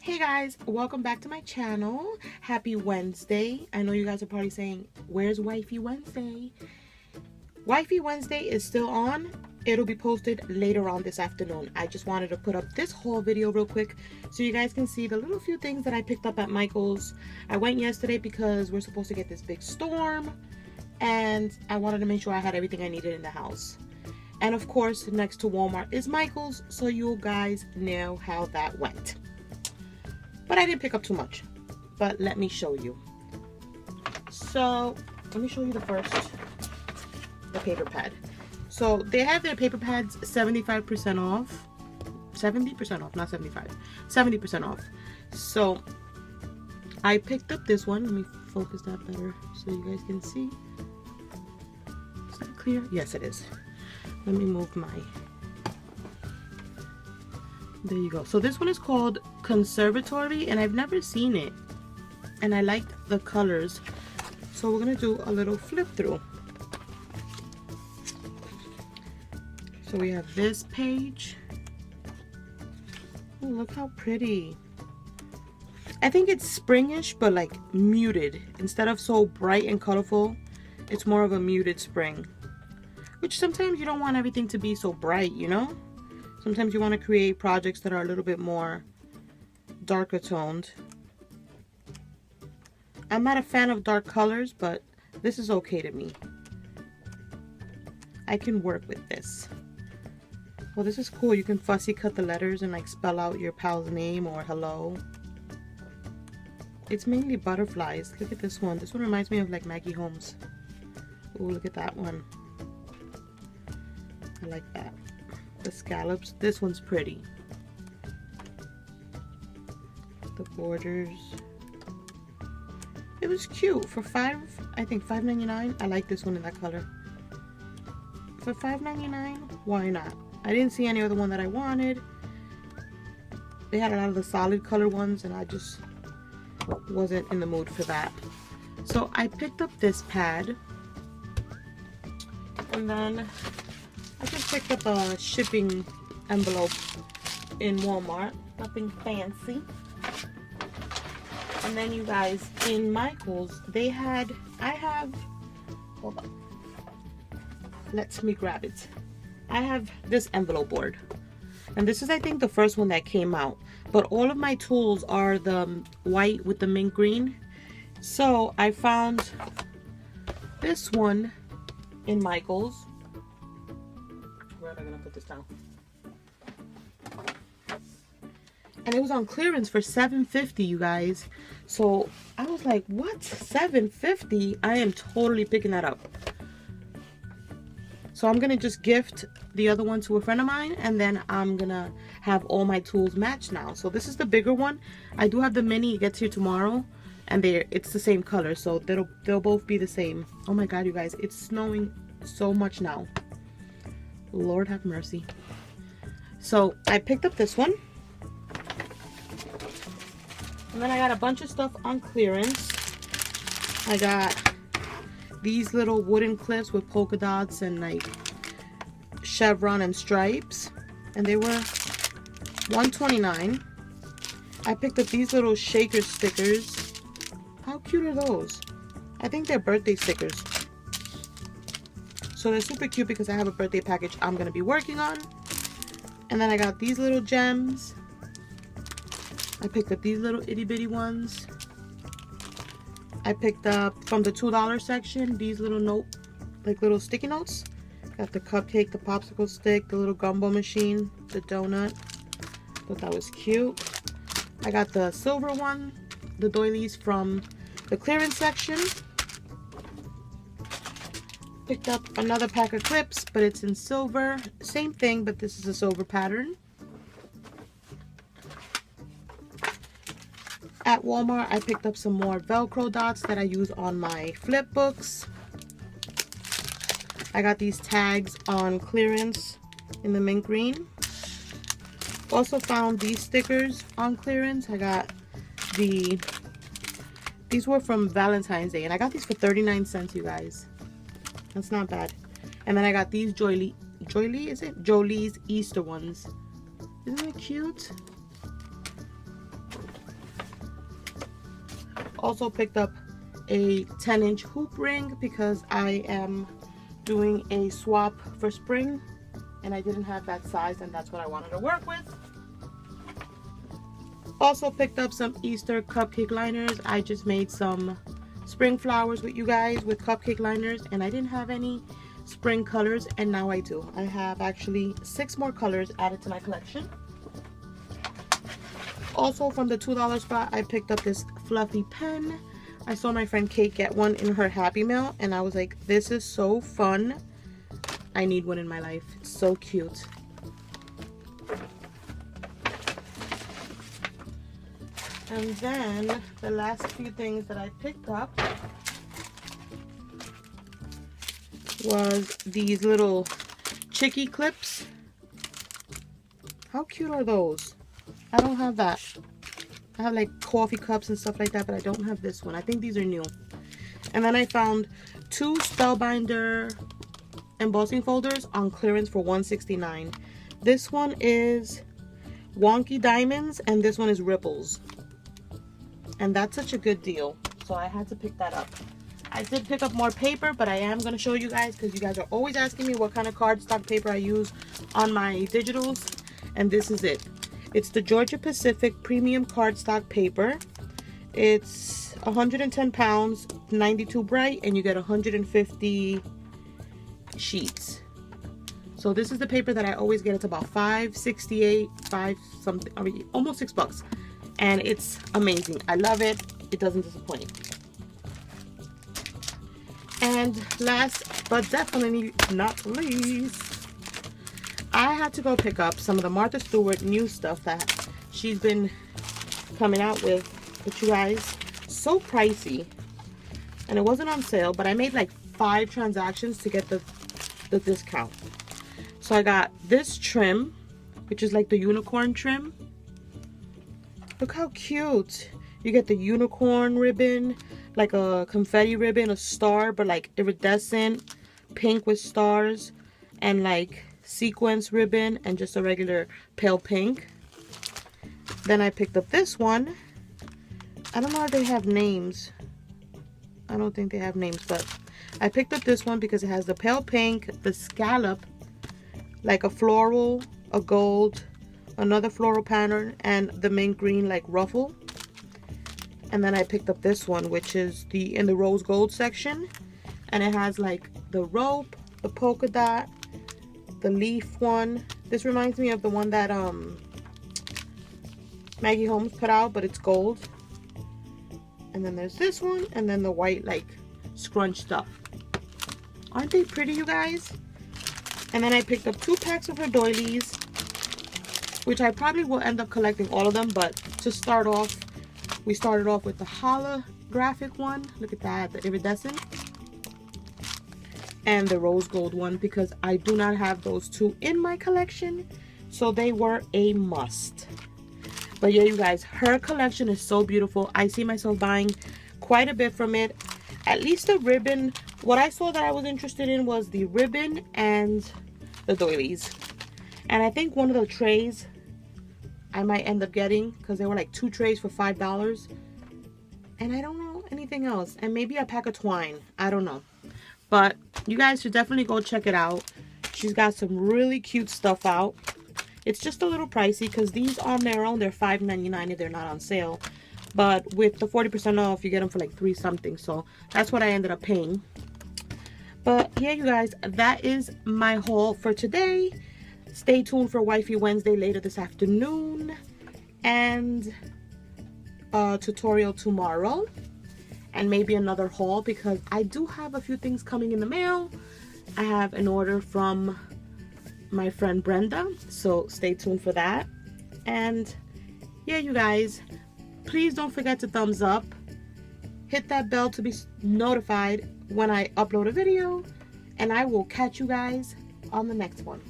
Hey guys, welcome back to my channel. Happy Wednesday. I know you guys are probably saying, where's Wifey Wednesday? Wifey Wednesday is still on. It'll be posted later on this afternoon. I just wanted to put up this haul video real quick so you guys can see the little few things that I picked up at Michael's. I went yesterday because we're supposed to get this big storm and I wanted to make sure I had everything I needed in the house. And of course, next to Walmart is Michael's, so you guys know how that went. But I didn't pick up too much, but let me show you. So let me show you the paper pad. So they have their paper pads 75% off, 70% off, not 75, 70% off. So I picked up this one. Let me focus that better so you guys can see. Is that clear? Yes, it is. Let me move my, there you go. So this one is called Conservatory and I've never seen it and I liked the colors, so we're gonna do a little flip through. So we have this page. Oh, look how pretty. I think it's springish but like muted. Instead of so bright and colorful, it's more of a muted spring, which sometimes you don't want everything to be so bright, you know? Sometimes you want to create projects that are a little bit more darker toned. I'm not a fan of dark colors, but this is okay to me. I can work with this. Well, this is cool. You can fussy cut the letters and like spell out your pal's name or hello. It's mainly butterflies. Look at this one. This one reminds me of like Maggie Holmes. Oh, look at that one. I like that. The scallops. This one's pretty. The borders. It was cute for I think $5.99. I like this one in that color. For $5.99, why not? I didn't see any other one that I wanted. They had a lot of the solid color ones and I just wasn't in the mood for that. So I picked up this pad and then I just picked up a shipping envelope in Walmart. Nothing fancy. And then you guys, in Michael's, hold on. Let me grab it. I have this envelope board. And this is, I think, the first one that came out. But all of my tools are the white with the mint green. So I found this one in Michael's. Where am I gonna put this down? And it was on clearance for $7.50, you guys. So I was like, what? $7.50? I am totally picking that up. So I'm gonna just gift the other one to a friend of mine and then I'm gonna have all my tools matched now. So this is the bigger one. I do have the mini, it gets here tomorrow and it's the same color, so they'll both be the same. Oh my god, you guys, it's snowing so much now. Lord have mercy. So I picked up this one. And then I got a bunch of stuff on clearance. I got these little wooden clips with polka dots and like chevron and stripes. And they were $1.29. I picked up these little shaker stickers. How cute are those? I think they're birthday stickers. So they're super cute because I have a birthday package I'm going to be working on. And then I got these little gems. I picked up these little itty bitty ones. I picked up from the $2 section these little little sticky notes. Got the cupcake, the popsicle stick, the little gumball machine, the donut. Thought that was cute. I got the silver one, the doilies from the clearance section. Picked up another pack of clips, but it's in silver. Same thing, but this is a silver pattern. At Walmart, I picked up some more Velcro dots that I use on my flip books. I got these tags on clearance in the mint green. Also found these stickers on clearance. I got these were from Valentine's Day, and I got these for 39 cents, you guys. That's not bad. And then I got these Jolie's Easter ones. Isn't it cute? Also picked up a 10-inch hoop ring because I am doing a swap for spring and I didn't have that size, and that's what I wanted to work with. Also picked up some Easter cupcake liners. I just made some spring flowers with you guys with cupcake liners, and I didn't have any spring colors, and now I do. I have actually 6 more colors added to my collection. Also from the $2 spot, I picked up this fluffy pen. I saw my friend Kate get one in her Happy Mail, and I was like, this is so fun. I need one in my life. It's so cute. And then the last few things that I picked up was these little chicky clips. How cute are those? I don't have that. I have like coffee cups and stuff like that, but I don't have this one. I think these are new. And then I found 2 Spellbinder embossing folders on clearance for $169. This one is Wonky Diamonds and this one is Ripples. And that's such a good deal, so I had to pick that up. I did pick up more paper, but I am going to show you guys because you guys are always asking me what kind of cardstock paper I use on my digitals, and this is it. It's the Georgia Pacific Premium Cardstock Paper. It's 110 pounds, 92 bright, and you get 150 sheets. So this is the paper that I always get. It's about $5.68, $5 something, I mean, almost $6. And it's amazing. I love it. It doesn't disappoint. And last but definitely not least, I had to go pick up some of the Martha Stewart new stuff that she's been coming out with you guys. So pricey. And it wasn't on sale, but I made like 5 transactions to get the discount. So I got this trim, which is like the unicorn trim. Look how cute. You get the unicorn ribbon, like a confetti ribbon, a star, but like iridescent, pink with stars, and like sequence ribbon, and just a regular pale pink. Then I picked up this one. I don't know if they have names. I don't think they have names, but I picked up this one because it has the pale pink, the scallop, like a floral, a gold, another floral pattern, and the mint green like ruffle. And then I picked up this one, which is in the rose gold section, and it has like the rope, the polka dot, the leaf one. This reminds me of the one that Maggie Holmes put out, but it's gold. And then there's this one, and then the white like scrunch stuff. Aren't they pretty, you guys? And then I picked up 2 packs of her doilies, which I probably will end up collecting all of them, but to start off, we started off with the holographic one. Look at that, the iridescent. And the rose gold one, because I do not have those 2 in my collection, so they were a must. But yeah, you guys, her collection is so beautiful. I see myself buying quite a bit from it. At least the ribbon. What I saw that I was interested in was the ribbon and the doilies. And I think one of the trays I might end up getting, because they were like 2 trays for $5. And I don't know anything else. And maybe a pack of twine. I don't know. But you guys should definitely go check it out. She's got some really cute stuff out. It's just a little pricey because these on their own, they're $5.99 if they're not on sale. But with the 40% off, you get them for like $3 something. So that's what I ended up paying. But yeah, you guys, that is my haul for today. Stay tuned for Wifey Wednesday later this afternoon. And a tutorial tomorrow. And maybe another haul because I do have a few things coming in the mail. I have an order from my friend Brenda, so stay tuned for that. And yeah, you guys, please don't forget to thumbs up, hit that bell to be notified when I upload a video, and I will catch you guys on the next one.